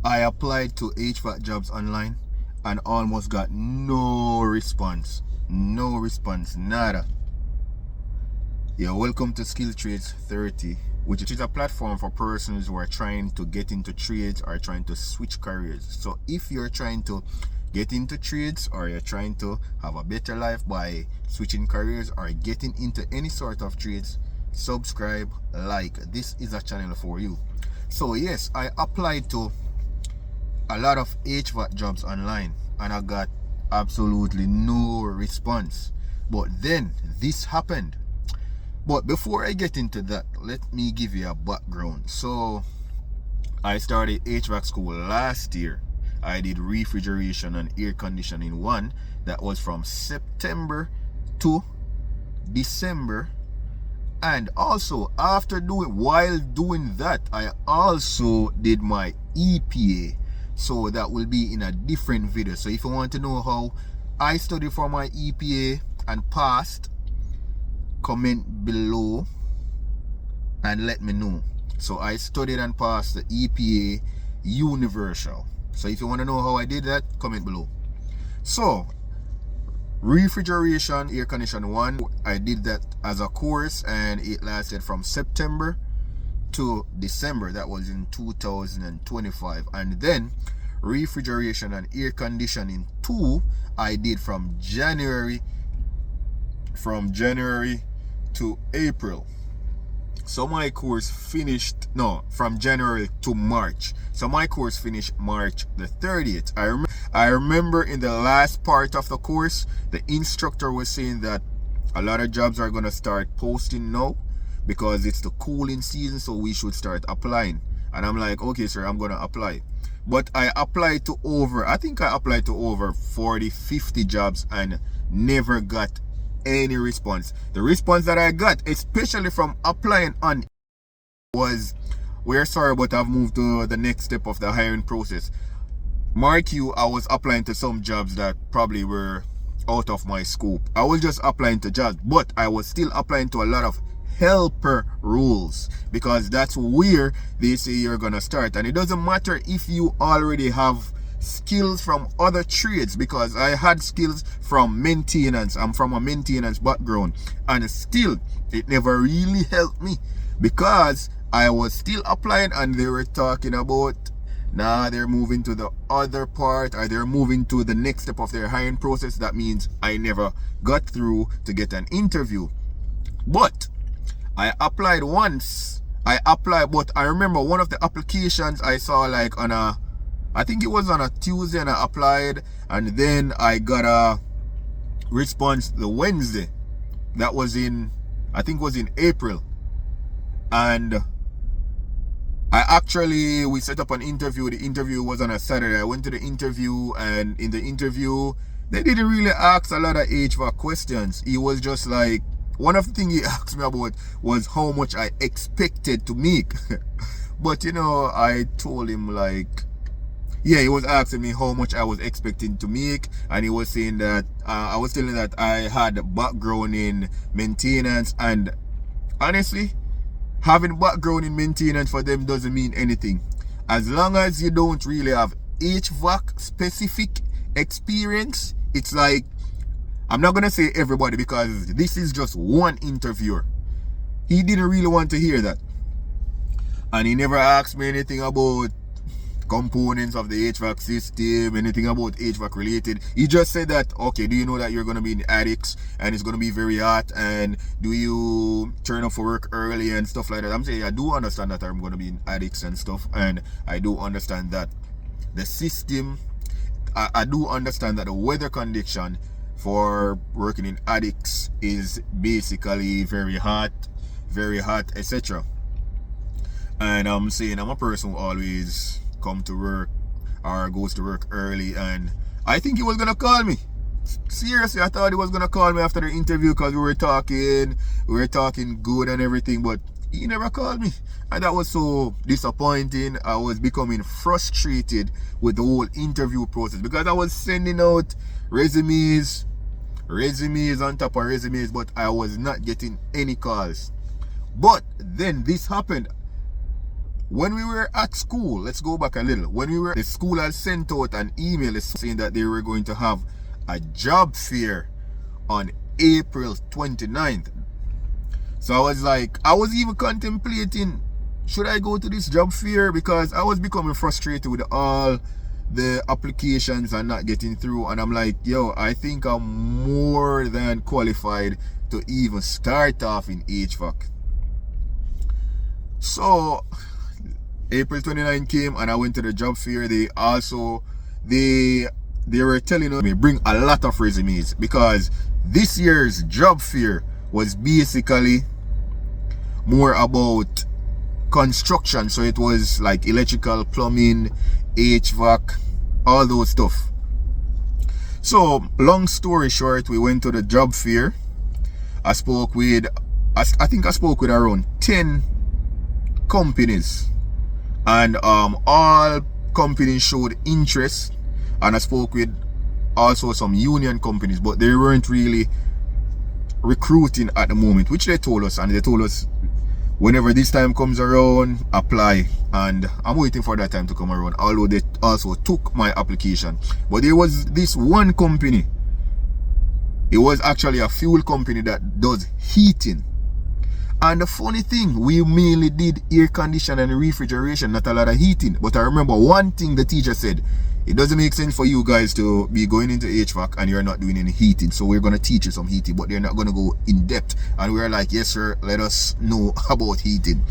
I applied to HVAC jobs online and almost got no response. No response, nada. Yeah, welcome to Skill Trades 30, which is a platform for persons who are trying to get into trades or trying to switch careers. So if you're trying to get into trades or you're trying to have a better life by switching careers or getting into any sort of trades, subscribe, like. This is a channel for you. So yes, I applied to a lot of HVAC jobs online and I got absolutely no response. But then this happened. But before I get into that, let me give you a background. So I started HVAC school last year. I did refrigeration and air conditioning one. That was from September to December. And also while doing that, I also did my EPA. So that will be in a different video. So if you want to know how I studied for my EPA and passed, comment below and let me know. So I studied and passed the EPA Universal. So if you want to know how I did that, comment below. So refrigeration air condition one, I did that as a course and it lasted from September to December. That was in 2025. And then refrigeration and air conditioning 2 I did from January to April. So my course finished from January to March. So my course finished March the 30th. I remember in the last part of the course, the instructor was saying that a lot of jobs are going to start posting now because it's the cooling season, so we should start applying. And I'm like, okay sir, I'm going to apply. But I applied to over 40, 50 jobs and never got any response. The response that I got, especially from applying on, was, we're sorry but I've moved to the next step of the hiring process. Mark you, I was applying to some jobs that probably were out of my scope. I was just applying to jobs, but I was still applying to a lot of helper roles because that's where they say you're gonna start. And it doesn't matter if you already have skills from other trades, because I had skills from maintenance. I'm from a maintenance background, and still it never really helped me because I was still applying and they were talking about they're moving to the other part, or they're moving to the next step of their hiring process. That means I never got through to get an interview. But I applied once. But I remember one of the applications I saw like I think it was on a Tuesday, and I applied, and then I got a response the Wednesday. That was in April. And we set up an interview. The interview was on a Saturday. I went to the interview, and in the interview, they didn't really ask a lot of HVAC questions. It was just like, one of the things he asked me about was how much I expected to make. But I told him like, yeah, he was asking me how much I was expecting to make, and he was saying that I was telling him that I had a background in maintenance, and honestly, having background in maintenance for them doesn't mean anything. As long as you don't really have HVAC specific experience, it's like, I'm not gonna say everybody because this is just one interviewer. He didn't really want to hear that, and he never asked me anything about components of the HVAC system, anything about HVAC related. He just said that, okay, do you know that you're going to be in attics and it's going to be very hot, and do you turn up for work early and stuff like that? I'm saying I do understand that I'm going to be in attics and stuff, and I do understand that the system, I do understand that the weather condition for working in attics is basically very hot, etc. And I'm saying I'm a person who always come to work or goes to work early, and I think he was gonna call me. Seriously, I thought he was gonna call me after the interview because we were talking good and everything, but he never called me, and that was so disappointing. I was becoming frustrated with the whole interview process because I was sending out resumes on top of resumes, but I was not getting any calls. But then this happened. when we were at school, let's go back a little. When we were, the school had sent out an email saying that they were going to have a job fair on April 29th. So I was like, I was even contemplating, should I go to this job fair? Because I was becoming frustrated with all the applications and not getting through. And I'm like, yo, I think I'm more than qualified to even start off in HVAC. So April 29 came and I went to the job fair. They were telling me bring a lot of resumes, because this year's job fair was basically more about construction. So it was like electrical, plumbing, HVAC, all those stuff. So long story short, we went to the job fair. I think I spoke with around 10 companies, and all companies showed interest, and I spoke with also some union companies, but they weren't really recruiting at the moment, which they told us. And they told us whenever this time comes around, apply. And I'm waiting for that time to come around, although they also took my application. But there was this one company, it was actually a fuel company that does heating. And the funny thing, we mainly did air conditioning and refrigeration, not a lot of heating. But I remember one thing the teacher said: it doesn't make sense for you guys to be going into HVAC and you're not doing any heating. So we're going to teach you some heating, but they're not going to go in depth. And we were like, yes sir, let us know about heating.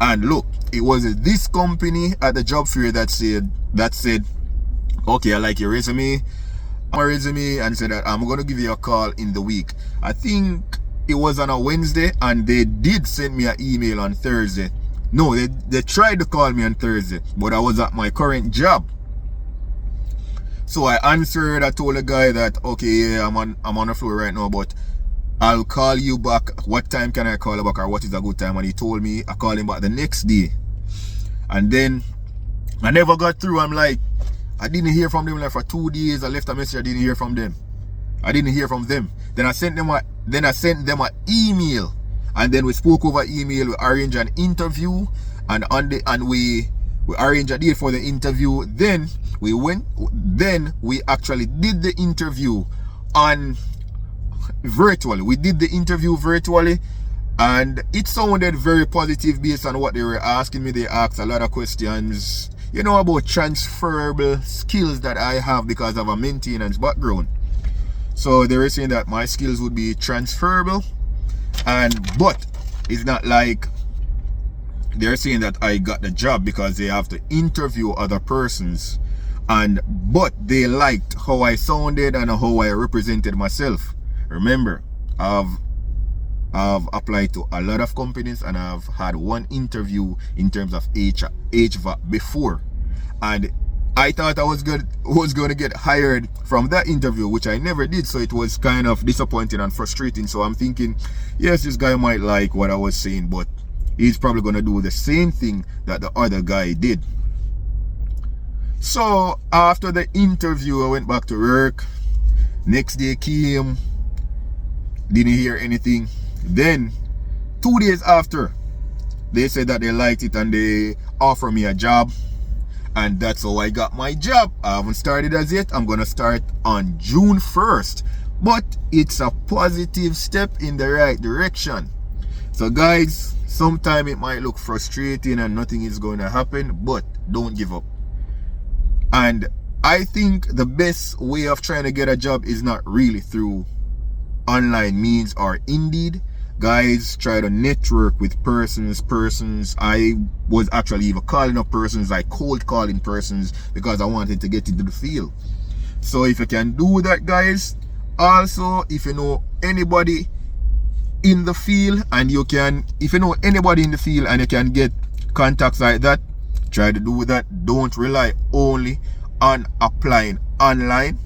And look, it was this company at the job fair that said, okay, I like your resume. My resume, and said that I'm going to give you a call in the week. I think it was on a Wednesday, and they did send me an email on Thursday. No, they tried to call me on Thursday, but I was at my current job. So I answered. I told the guy that, okay, yeah, I'm on the floor right now, but I'll call you back. What time can I call you back, or what is a good time? And he told me I call him back the next day. And then I never got through. I'm like, I didn't hear from them like for 2 days. I left a message, I didn't hear from them. Then I sent them an email, and then we spoke over email. We arranged an interview, and we arranged a date for the interview. Then we actually did the interview virtually. We did the interview virtually, and it sounded very positive based on what they were asking me. They asked a lot of questions, about transferable skills that I have because of a maintenance background. So they were saying that my skills would be transferable, but it's not like they're saying that I got the job, because they have to interview other persons. But they liked how I sounded and how I represented myself. Remember, I've applied to a lot of companies, and I've had one interview in terms of HVAC before, and I thought I was going to get hired from that interview, which I never did. So it was kind of disappointing and frustrating. So I'm thinking, yes, this guy might like what I was saying, but he's probably going to do the same thing that the other guy did. So after the interview, I went back to work. Next day came, didn't hear anything. Then 2 days after, they said that they liked it and they offered me a job. And that's how I got my job. I haven't started as yet. I'm going to start on June 1st. But it's a positive step in the right direction. So guys, sometimes it might look frustrating and nothing is going to happen, but don't give up. And I think the best way of trying to get a job is not really through online means or Indeed. Guys, try to network with persons. I was actually even calling up persons, like cold calling persons, because I wanted to get into the field. So if you can do that, guys, also if you know anybody in the field and you can get contacts like that, try to do that. Don't rely only on applying online.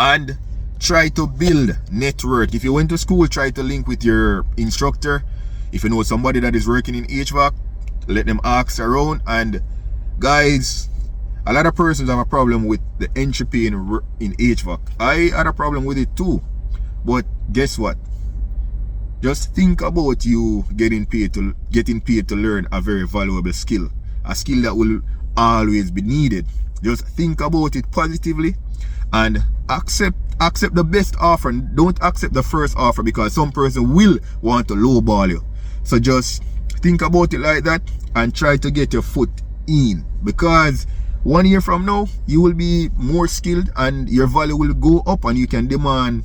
And try to build network. If you went to school, try to link with your instructor. If you know somebody that is working in HVAC, let them ask around. And guys, a lot of persons have a problem with the entry pay in HVAC. I had a problem with it too. But guess what? Just think about you getting paid to learn a very valuable skill, a skill that will always be needed. Just think about it positively and accept the best offer. Don't accept the first offer, because some person will want to lowball you. So just think about it like that and try to get your foot in, because 1 year from now you will be more skilled and your value will go up, and you can demand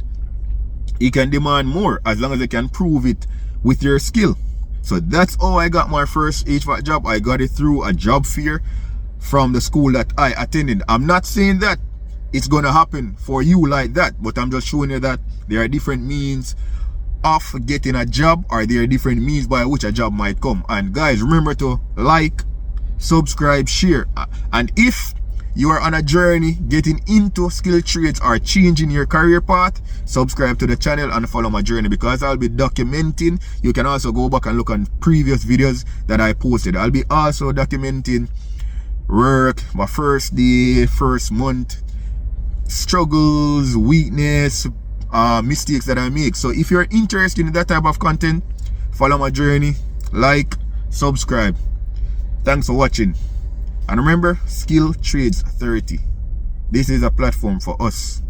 more as long as you can prove it with your skill. So that's how I got my first HVAC job. I got it through a job fair from the school that I attended. I'm not saying that it's gonna happen for you like that, but I'm just showing you that there are different means of getting a job, or there are different means by which a job might come. And guys, remember to like, subscribe, share. And if you are on a journey getting into skilled trades or changing your career path, subscribe to the channel and follow my journey, because I'll be documenting. You can also go back and look on previous videos that I posted. I'll be also documenting work, my first day, first month, struggles, weakness, mistakes that I make. So if you're interested in that type of content, follow my journey, like, subscribe. Thanks for watching. And remember, Skill Trades 30. This is a platform for us.